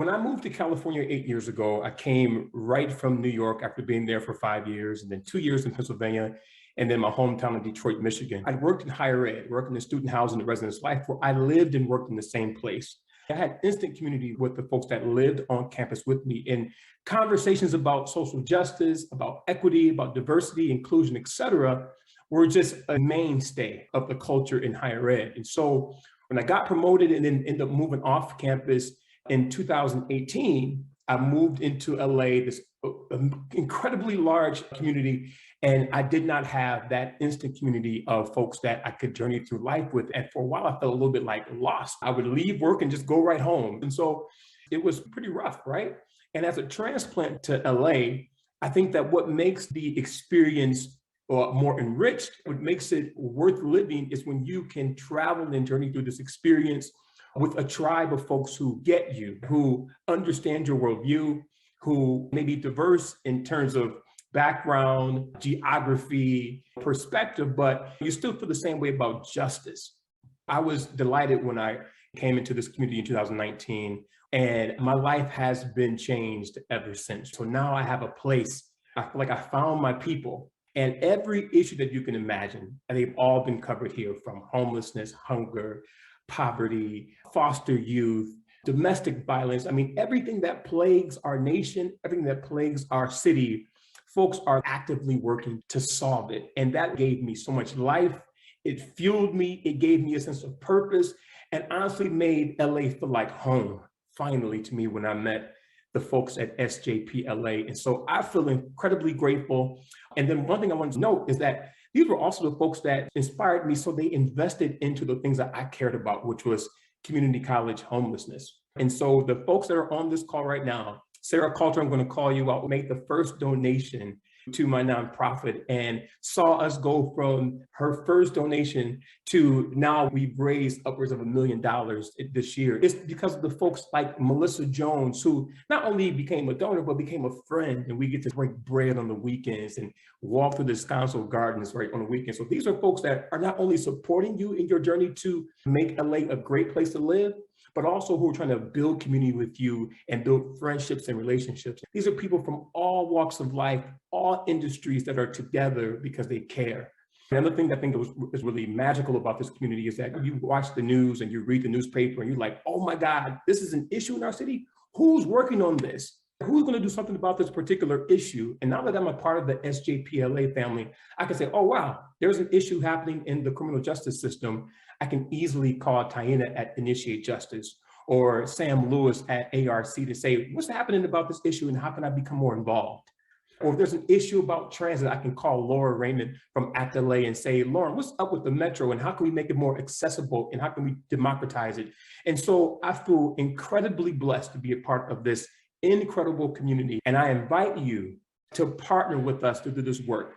When I moved to California 8 years ago, I came right from New York after being there for 5 years, and then 2 years in Pennsylvania, and then my hometown of Detroit, Michigan. I worked in higher ed, worked in the student housing and residence life, where I lived and worked in the same place. I had instant community with the folks that lived on campus with me, and conversations about social justice, about equity, about diversity, inclusion, et cetera, were just a mainstay of the culture in higher ed. And so when I got promoted and then ended up moving off campus in 2018, I moved into LA, this incredibly large community, and I did not have that instant community of folks that I could journey through life with. And for a while, I felt a little bit like lost. I would leave work and just go right home. And so it was pretty rough, right? And as a transplant to LA, I think that what makes the experience more enriched, what makes it worth living is when you can travel and journey through this experience with a tribe of folks who get you, who understand your worldview, who may be diverse in terms of background, geography, perspective, but you still feel the same way about justice. I was delighted when I came into this community in 2019, and my life has been changed ever since. So now I have a place. I feel like I found my people. And every issue that you can imagine, and they've all been covered here, from homelessness, hunger, poverty, foster youth, domestic violence. I mean, everything that plagues our nation, everything that plagues our city, folks are actively working to solve it. And that gave me so much life. It fueled me. It gave me a sense of purpose, and honestly made LA feel like home, finally, to me, when I met the folks at SJPLA. And so I feel incredibly grateful. And then one thing I wanted to note is that these were also the folks that inspired me. So they invested into the things that I cared about, which was community college homelessness. And so the folks that are on this call right now, Sarah Coulter, I'm going to call you out, made the first donation to my nonprofit and saw us go from her first donation to now we've raised upwards of $1 million this year. It's because of the folks like Melissa Jones, who not only became a donor, but became a friend, and we get to break bread on the weekends and walk through the Descanso Gardens right on the weekends. So these are folks that are not only supporting you in your journey to make LA a great place to live, but also who are trying to build community with you and build friendships and relationships. These are people from all walks of life, all industries that are together because they care. Another thing that I think is really magical about this community is that you watch the news and you read the newspaper and you're like, oh my God, this is an issue in our city. Who's working on this? Who's going to do something about this particular issue? And now that I'm a part of the SJPLA family, I can say, oh, wow, there's an issue happening in the criminal justice system. I can easily call Taina at Initiate Justice or Sam Lewis at ARC to say, what's happening about this issue and how can I become more involved? Or if there's an issue about transit, I can call Laura Raymond from ACT-LA and say, Lauren, what's up with the Metro and how can we make it more accessible and how can we democratize it? And so I feel incredibly blessed to be a part of this incredible community. And I invite you to partner with us to do this work.